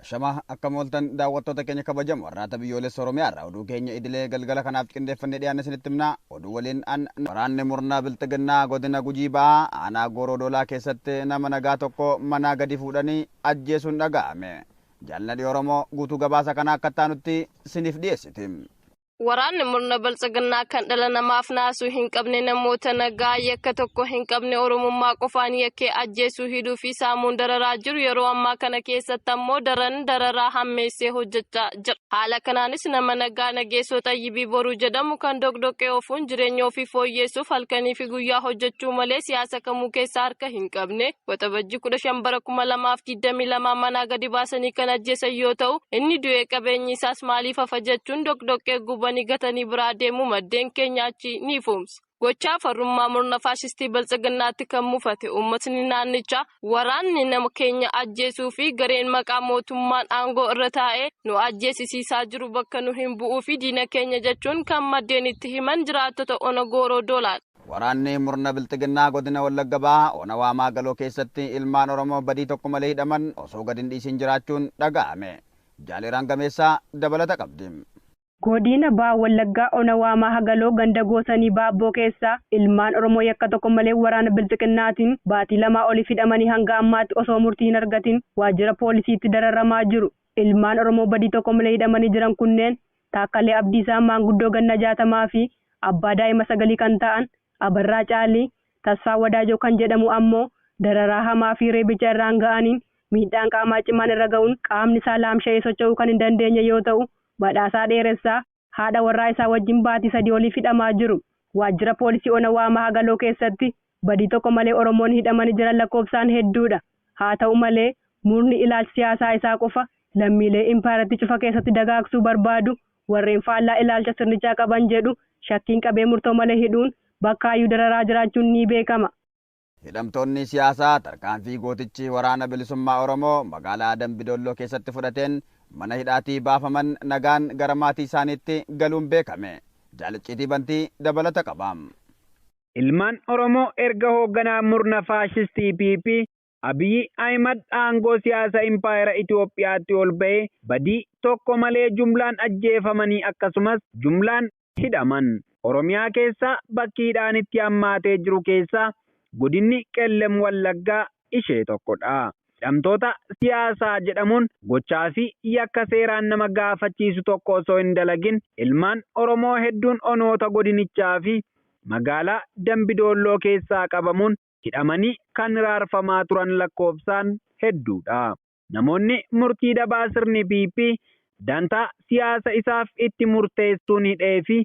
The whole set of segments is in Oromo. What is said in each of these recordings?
Shama akka mooltan daawwattoota keenya kabajamu warraata biyyoolessa Oromiyaa irraa oduu keenya idilee galgala kanaaf qindeeffannee dhiyaanne isinitti himna. Oduu waliin waraanni murnaa bilxiginnaa godina Gujii ba'aa aanaa Goorodoolaa keessatti nama nagaa tokko manaa gadi fuudhanii ajjeesuun dhaga'ame. Jaalladhi Oromoo guutuu gabaasa kanaa akka taanutti isiniif dhiyeessiti. Waraanni murna bilxiginnaa kan dhala namaaf naasuu hin qabne namoota nagaa yakka tokko hin qabne Oromummaa qofaan yakkee ajjeesuu hidhuu fi saamuun dararaa jiru yeroo ammaa kana keessatti ammoo dararaa hammeessee hojjechaa jira. Haala kanaanis nama nagaa Nageessoo Xayyibii Boruu jedhamu kan dogdoqqee ofuun jireenya ofii fooyyeessuuf halkanii fi guyyaa hojjechuu malee siyaasa kamuu keessaa harka hin qabne waxabajjii 15 bara 2022 manaa gadi baasanii kan ajjeesan yoo ta'u inni du'ee qabeenyi isaas maaliif hafa jechuun dogdoqqee gubanii gatanii biraa deemu maddeen keenya achi ni fuumsa. Gochaa farrummaa murna faashistii bilxiginnaatti kan mufate uummatni naannichaa waraanni nama keenya ajjeesuu fi gareen maqaa mootummaan aangoo irra taa'ee nu ajjeesisiisaa jiru bakka nu hin bu'uu fi diina keenya jechuun kan maddeen itti himan jiraattota ona Goorodoolaadha. Waraanni murna bilxiginnaa godina Wallagga ba'aa ona Waamaa Galoo keessatti ilmaan Oromoo badii tokko malee hidhaman osoo gadi hin dhiisin jiraachuun dhaga'ame. Jaaliraan Gameessaa dabalata qabdi. Godina ba'aa Wallaggaa ona Waamaa Galoo ganda goosanii Baabboo keessaa ilmaan Oromoo yakka tokko malee waraana bilxiginnaatiin baatii 2 oliif hidhamanii hanga ammaatti osoo murtii hin argatin waajjira poolisiitti dararamaa jiru. Ilmaan Oromoo badii tokko malee hidhamanii jiran kunneen Taakkalee Abdiisaa maanguddoo ganna 60 fi abbaa daa'ima 9 kan ta'an Abarraa Caalii Tasfaa Wadaajoo kan jedhamu ammoo dararaa hamaa fi reebicha irraan ga'aniin miidhaan qaamaa cimaan irra ga'uun qaamni isaa laamsha'ee socho'uu kan hin dandeenye yoo ta'u Badhaasaa Dheeressaa haadha warraa isaa wajjin baatii 3 oliif hidhamaa jiru. Waajjira poolisii ona Waamaa Galoo keessatti badii tokko malee Oromoon hidhamanii jiran lakkoofsaan hedduudha. Haa ta'u malee murni ilaalcha siyaasaa isaa qofa lammiilee impaaratti cufa keessatti dagaagsuu barbaadu warreen faallaa ilaalcha sirnichaa qaban jedhu shakkiin qabee murtoo malee hidhuun bakkaayyuu dararaa jiraachuun ni beekama. Hidhamtoonni siyaasaa tarkaanfii gootichi waraana bilisummaa Oromoo magaalaa Dambidolloo keessatti fudhateen mana hidhaatii baafaman nagaan gara maatii isaaniitti galuun beekame. Jaaliciitii Bantii dabalata qaba. Ilmaan Oromoo erga hoogganaa murna faashistii PP Abiy Ahimad aangoo siyaasa impaayera Itoophiyaatti ol ba'ee badii tokko malee jumlaan ajjeefamanii akkasumas jumlaan hidhaman. Oromiyaa keessaa bakki hidhaan itti hammaatee jiru keessaa godinni Qellem Wallaggaa ishee tokkodha. Hidhamtoota siyaasaa jedhamuun gochaa fi yakka seeraan nama gaafachiisu tokko osoo hin dalagin ilmaan Oromoo hedduun onoota godinichaa fi magaalaa Dambidolloo keessaa qabamuun hidhamanii kan raarfamaa turan lakkoofsaan hedduudha. Namoonni murtii dabaa sirni PP dantaa siyaasa isaaf itti murteessuun hidhee fi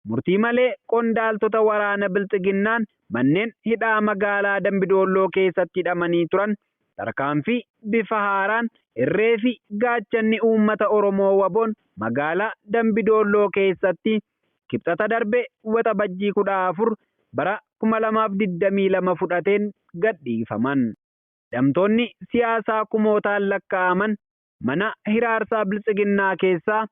murtii malee qondaaltota waraana bilxiginnaan manneen hidhaa magaalaa Dambidolloo keessatti hidhamanii turan tarkaanfii bifa haaraan irree fi gaachanni uummata Oromoo waboon magaalaa Dambidolloo keessatti kibxata darbe waxabajjii 14 bara 2022 fudhateen gadhiifaman. Hidhamtoonni siyaasaa kumootaan lakkaa'aman mana hiraarsaa bilxiginnaa keessaa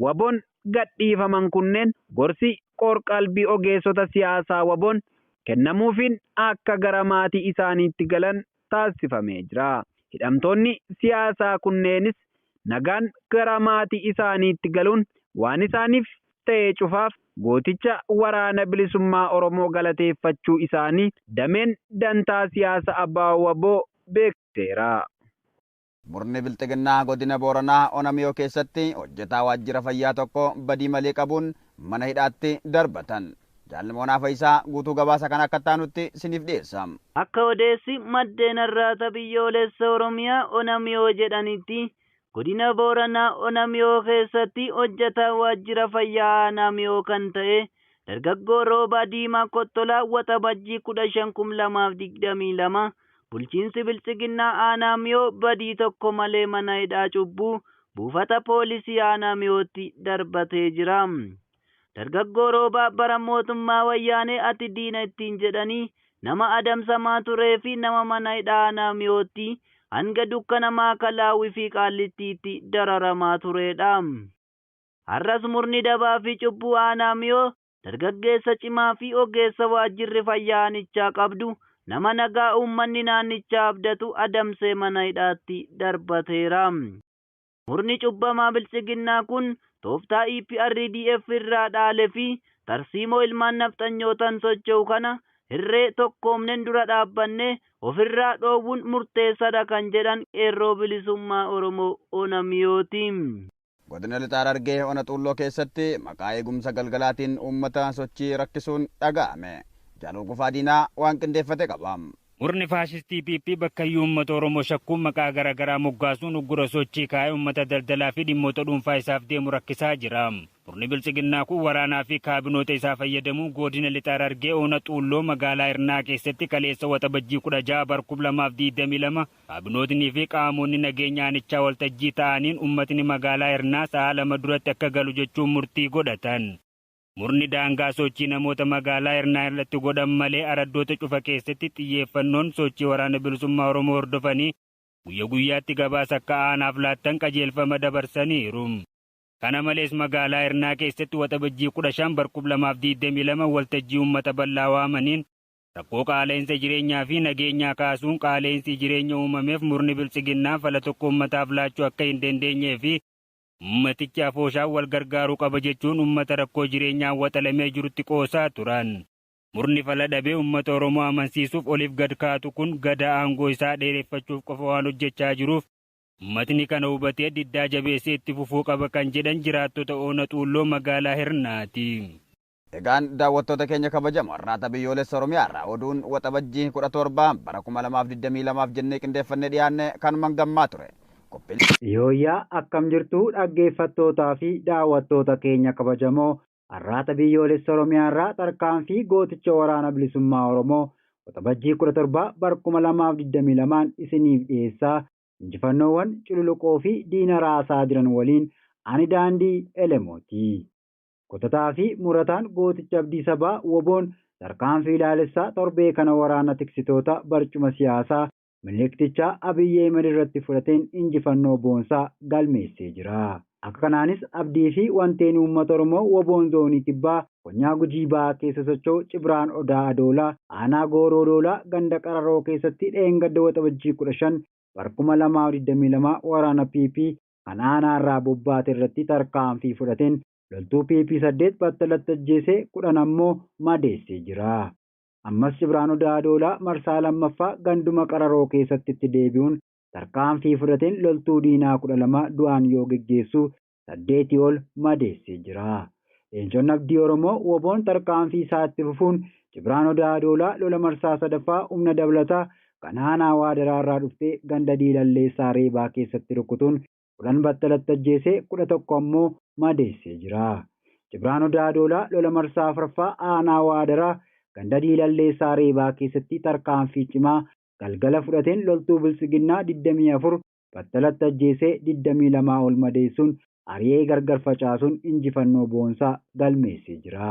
waboon gadhiifaman kunneen gorsi qorqalbii ogeessota siyaasaa waboon kennamuufiin akka gara maatii isaaniitti galan taasifamee jira. Hidhamtoonni siyaasaa kunneenis nagaan gara maatii isaaniitti galuun waan isaaniif ta'e cufaaf gooticha waraana bilisummaa Oromoo galateeffachuu isaanii dameen dantaa siyaasa abbaa waboo beekteera. Murni bilxiginnaa godina Booranaa Onamiyoo keessatti hojjetaa waajjira fayyaa tokko badii malee qabuun mana hidhaatti darbatan. Jaalmoonaa Faayisaa guutuu gabaasa kan akka taanutti isiniif dhiyeessa. Akka odeessi maddeen irraa biyyoolessa Oromiyaa Onamiyoo jedhanitti godina Booranaa Onamiyoo keessatti hojjetaa waajjira fayyaa Onamiyoo kan ta'e dargaggoo Roobaa Diimaa Kottolaa waxabajjii 15/2022 bulchiinsi bilxiginnaa Onamiyoo badii tokko malee mana hidhaa cubbuu buufata poolisii Onamiyootti darbatee jira. Dargaggoo Roobaa bara mootummaa wayyaanee ati diina ittiin jedhanii nama adamsamaa turee fi nama mana hidhaa Onamiyootti hanga dukkana Maakalaawwii fi Qaallittiitti dararamaa turedha. Har'as murni dabaa fi cubbuu Onamiyoo dargaggeessa cimaa fi ogeessa waajjirri fayyaanichaa qabdu nama nagaa uummanni naannichaa abdatu adamsee mana hidhaatti darbateera. Murni cubbamaa bilchiginnaa kun tooftaa EPRDF irraa dhaalee fi tarsiimoo ilmaan nafxanyootaan socho'u kana hirree tokkoomneen dura dhaabbanne ofirraa dhoowwuun murteessaadha kan jedhan qeerroo bilisummaa Oromoo Onamiyooti. Godina Lixaa Harargee Ona Xuulloo keessatti maqaa eegumsa galgalaatiin uummata sochii rakkisuun dhaga'ame. Jaalal Gufaa Diinaa waan qindeeffate qaba. Murni faashistii PP bakka uummata Oromoo shakkuun maqaa garaagaraa moggaasuun uggura sochii kaa'ee uummata daldalaa fi dhimmoota dhuunfaa isaaf deemu rakkisaa jira. Murni bilchiginnaa kun waraanaa fi kaabinoota isaa fayyadamuun godina Lixaa Harargee Ona Xuulloo magaalaa Hirnaa keessatti kaleessa waxabajjii 16 bara 2022 kaabinootnii fi qaamonni nageenyaanichaa waltajjii ta'aniin uummatni magaalaa Hirnaa sa'a 2 duratti akka galu jechuun murtii godhatan. Murni daangaa sochii namoota magaalaa Hirnaa irratti godhan malee araddoota cufa keessatti xiyyeeffannoon sochii waraana bilisummaa Oromoo hordofanii guyyaa guyyaatti gabaasa akka aanaaf laattan qajeelfama dabarsaniiru. Kana malees magaalaa Hirnaa keessatti waxabajjii 15 bara 2022 waltajjii uummata bal'aa waamaniin rakkoo qaala'insa jireenyaa fi nageenyaa kaasuun qaala'insi jireenya uumameef murni bilchiginnaa fala tokko uummataaf laachuu akka hin dandeenyee fi ummatichi afooshaan wal gargaaruu qaba jechuun ummata rakkoo jireenyaa waxalamee jirutti qoosaa turan. Murni fala dhabee ummata Oromoo amansiisuuf oliif gad kaatu kun gada aangoo isaa dheereffachuuf qofa waan hojjechaa jiruuf ummatni kana hubatee diddaa jabeessee itti fufuu qaba kan jedhan jiraattota Ona Xuulloo magaalaa Hirnaati. Egaan daawwattoota keenya kabajamoo har'aata biyyoolessa Oromiyaarraa oduun waxabajjii 17 bara 2022 jennee qindeeffannee dhiyaanne kanumaan gammaa ture. Yooyyaa akkam jirtu dhaggeeffattootaa fi daawwattoota keenya kabajamoo har'aata biyyoolessa Oromiyaarraa tarkaanfii gooticha waraana bilisummaa Oromoo waxabajjii 17 bara 2022 isiniif dhiyeessaa injifannoowwan cululuqoo fi diina raasaa jiran waliin ani daandii Elemooti. Qotataa fi murataan gooticha abdii sabaa woboon tarkaanfii ilaalessaa torbee kana waraana tiksitoota barcuma siyaasaa Miliiktichaa Abiyyi Ahmed irratti fudhateen injifannoo boonsaa galmeessee jira. Akka kanaanis abdii fi wanteen uummata Oromoo woboon zoonii kibbaa konyaa Gujii Ba'aa keessa socho'u Cibraan Odaa Adoolaa aanaa Gooroo Doolaa ganda Qararoo keessatti dheengadda waxabajjii 15 bara 2022 waraana PP kan aanaarraa bobbaate irratti tarkaanfii fudhateen loltuu PP 8 battalatti ajjeesee 10 ammoo madeessee jira. Ammas Cibraan Odaa Adoolaa marsaa lammaffaa ganduma Qararoo keessatti itti deebi'uun tarkaanfii fudhateen loltuu diinaa 12 du'aan yoo geggeessu 8 ol madeessee jira. Leenconni abdii Oromoo woboon tarkaanfii isaa itti fufuun Cibraan Odaa Adoolaa lola marsaa sadaffaa humna dabalataa kan aanaa Waadaraarraa dhuftee ganda Diilalleessaa Reebaa keessatti rukutuun 10 battalatti ajjeesee 11 ammoo madeessee jira. Cibraan Odaa Adoolaa lola marsaa afuraffaa aanaa Waadaraa ganda Diilalleessaa Reebaa keessatti tarkaanfii cimaa galgala fudhateen loltuu bilchiginnaa 24 battalatti ajjeesee 22 ol madeessuun ari'ee gargar facaasuun injifannoo boonsaa galmeessee jira.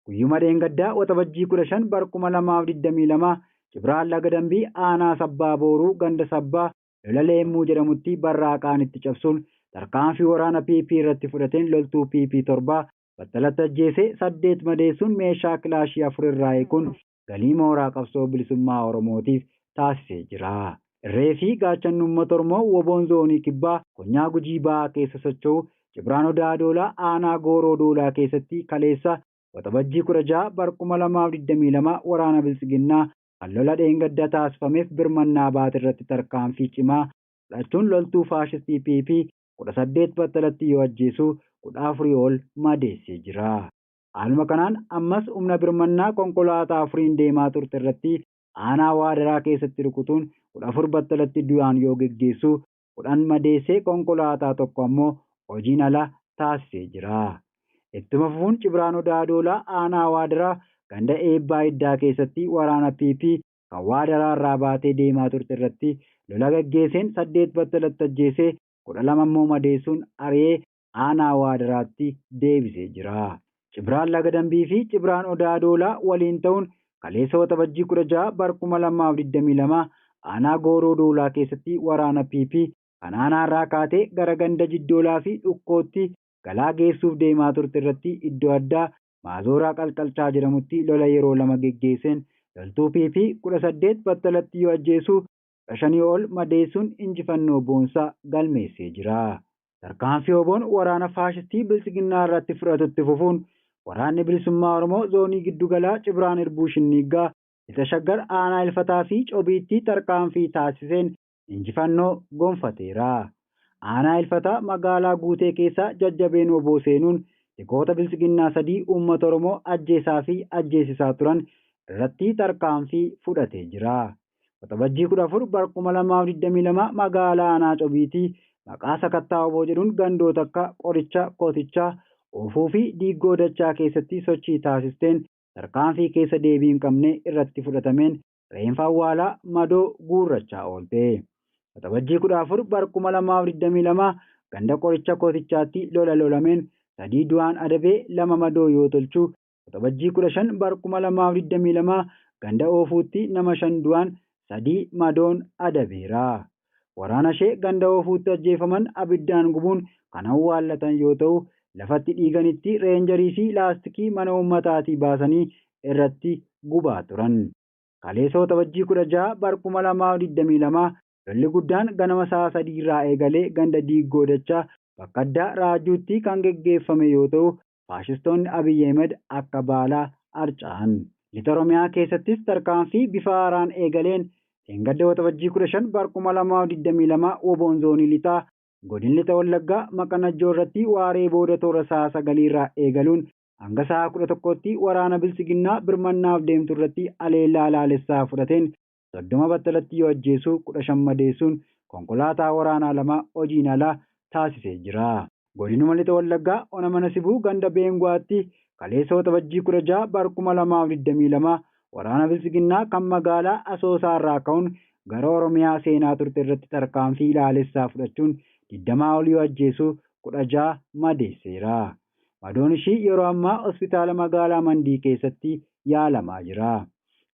Guyyuma dheengaddaa waxabajjii 15 bara 2022 Cibraan Laga Dambii aanaa Sabbaa Booruu ganda Sabbaa lola Leemmuu jedhamutti barraaqaan itti cabsuun tarkaanfii waraana PP irratti fudhateen loltuu PP 7 battalatti ajjeesee 8 madeessuun meeshaa kilaashii 4 irraa eeguun galii mooraa qabsoo bilisummaa Oromootiif taasisee jira. Irree fi gaachanni uummata Oromoo woboon zoonii kibbaa konyaa Gujii Ba'aa keessa socho'u Cibraan Odaa Adoolaa aanaa Gooroo Doolaa keessatti kaleessa waxabajjii 16 bara 2022 waraana bilchiginnaa kan lola dheengadda taasifameef birmannaa baate irratti tarkaanfii cimaa fudhachuun loltuu faashistii PP 18 battalatti yoo ajjeesu 14 ol madeessee jira. Haaluma kanaan ammas humna birmannaa konkolaataa 4 deemaa turte irratti aanaa Waadaraa keessatti rukutuun 14 battalatti du'aan yoo geggeessu 10 madeessee konkolaataa tokko ammoo hojiin ala taasisee jira. Ittuma fufuun Cibraan Odaa Adoolaa aanaa Waadaraa ganda Eebbaa Iddaa keessatti waraana PP kan Waadaraa irraa baatee deemaa turte irratti lola geggeesseen 8 battalatti ajjeesee 12 ammoo madeessuun ari'ee aanaa Waadaraatti deebisee jira. Cibraan Laga Dambii fi Cibraan Odaa Adoolaa waliin ta'uun kaleessa waxabajjii 16 bara 2022 aanaa Gooroo Doolaa keessatti waraana PP kan aanaarraa kaatee gara ganda Jiddoolaa fi Dhukkootti galaa geessuuf deemaa turte irratti iddoo addaa Maazooraa Qalqalchaa jedhamutti lola yeroo 2 geggeesseen loltuu PP 18 battalatti yoo ajjeesu 5 ol madeessuun injifannoo boonsaa galmeessee jira. Tarkaanfii oboon waraana faashistii bilisiginnaa irratti fudhatutti fufuun waraanni bilisummaa Oromoo zoonii giddugalaa Cibraan Irbuu Shinniiggaa isa shaggar aanaa ilfataa fi cobiitti tarkaanfii taasiseen injifannoo gonfateera. Aanaa ilfataa magaalaa guutee keessa jajjabeen oboo seenuun dhikoota bilisiginnaa 3 uummata Oromoo ajjeesaa fi ajjeesisaa turan irratti tarkaanfii fudhatee jira. Waxabajjii 14 bara 2022 magaalaa aanaa cobiitii maqaa sakattaa oboo jedhuun gandoota akka Qoricha, Kootichaa, Oofuu fi Diiggoo Dachaa keessatti sochii taasisteen tarkaanfii keessa deebii hin qabne irratti fudhatameen reenfa awwaalaa madoo guurrachaa oolte. Waxabajjii 14 bara 2022 ganda Qoricha Kootichaatti lolameen 3 du'aan adabee 2 madoo yoo tolchu, waxabajjii 15 bara 2022 ganda Oofuutti nama 5 du'aan 3 madoon adabeera. Waraana ishee ganda Oofuutti ajjeefaman abiddaan gubuun kan awwaallatan yoo ta'u, lafatti dhiiganitti reenjarii fi laastikii mana uummataatii baasanii irratti gubaa turan. Kaleessa waxabajjii 16 bara 2022 lolli guddaan ganama sa'a 3 irraa eegalee ganda Diiggoo Dachaa bakka addaa Raajuutti kan geggeeffame yoo ta'u, faashistoonni Abiyyi Ahmed akka baalaa harca'an. Lixa Oromiyaa keessattis tarkaanfii bifa haaraan eegaleen Engadda waxabajjii 15 bara 2022 woboon zoonii lixaa godina lixa Wallaggaa Maqanajjoo irratti waaree booda toora sa'a 9 irraa eegaluun hanga sa'a 11tti waraana bilisiginnaa birmannaaf deemtu irratti aleellaa laalessaa fudhateen 30 battalatti yoo ajjeesuu 15 madeessuun konkolaataa waraanaa 2 hojiin alaa taasisee jira. Godinuma lixa Wallaggaa ona mana sibuu ganda Beenguwaatti kaleessa waxabajjii 16 bara 2022 waraana bilisiginnaa kan magaalaa Asoosaa irraa ka'uun gara Oromiyaa seenaa turte irratti tarkaanfii laalessaa fudhachuun 20 ol yoo ajjeesuu 16 madeesseera. Madoon ishii yeroo ammaa hospitaala magaalaa Mandii keessatti yaalamaa jira.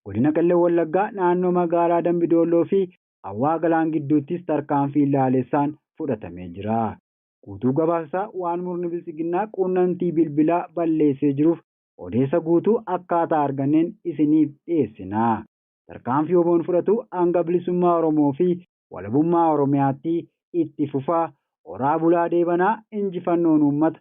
Godina Qellem Wallaggaa naannoo magaalaa Dambidolloo fi Hawwaa Galaan gidduuttis tarkaanfii laalessaan fudhatamee jira. Guutuu gabaasaa waan murni bilisiginnaa quunnamtii bilbilaa balleessee jiruuf odeessa guutuu akkaataa arganneen isiniif dhiyeessina. Tarkaanfii oboon fudhatu hanga bilisummaa Oromoo fi walabummaa Oromiyaatti itti fufaa. Oraa bulaa deebanaa injifannoon uummata.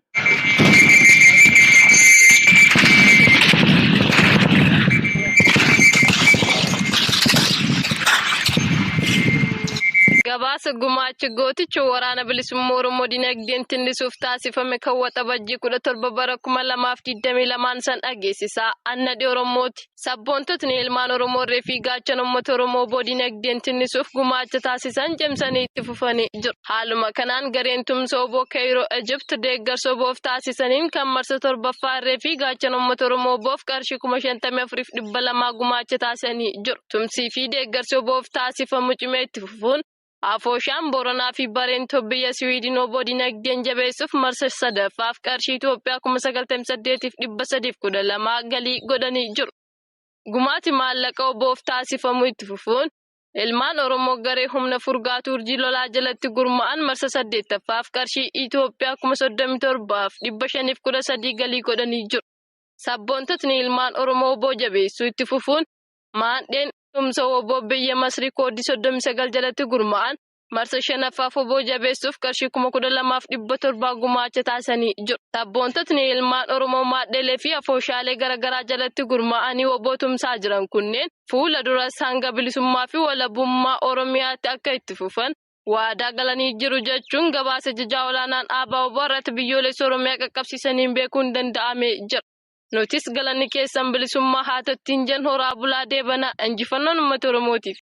Gabaasa gumaacha gooticha waraana bilisummaa Oromoo dinagdeen tillisuuf taasifame kan waxabajjii 17 bara 2022 san dhageessisaa annadhi Oromooti. Sabboontotni ilmaan Oromoo reefii gaachan uummata Oromoo boo dinagdeen tillisuuf gumaacha taasisan cimsanii itti fufanii jiru. Haaluma kanaan gareen tumsa oboo Kaayiroo Ijipti deeggarsa oboof taasisaniin kan marsa 7ffaa reefii gaachan uummata Oromoo boof qarshii 54,200 gumaacha taasisanii jiru. Tumsii fi deeggarsa oboof taasifamu cimee itti fufuun Afooshaan Booranaa fi Bareentoo biyya Siwiidin oboo dinagdeen jabeessuuf marsa 3ffaaf qarshii Itoophiyaa 98,312 galii godhanii jiru. Gumaati maallaqa oboof taasifamu itti fufuun ilmaan Oromoo garee humna furgaatuu urjii lolaa jalatti gurmaa'an marsa 8ffaaf qarshii Itoophiyaa 37,513 galii godhanii jiru. Sabboontotni ilmaan Oromoo oboo jabeessuu itti fufuun maandheen tumsa oboo biyya Masrii koodii 39 jalatti gurmaa'an marsa 5ffaaf oboo jabeessuuf qarshii 12,700 gumaacha taasisanii jiru. Sabboontotni ilmaan Oromoo maadheelee fi afooshaalee garaagaraa jalatti gurmaa'anii oboo tumsaa jiran kunneen fuula duras hanga bilisummaa fi walabummaa Oromiyaatti akka itti fufan waadaa galanii jiru jechuun gabaasa jajaa olaanaan ABO irratti biyyoolessa Oromiyaa qaqqabsiisaniin beekuun danda'amee jira. Nutis galanni keessan bilisummaa haa ta'u ittiin jenna horaa bulaa deebanaa injifannoon uummata Oromootiif.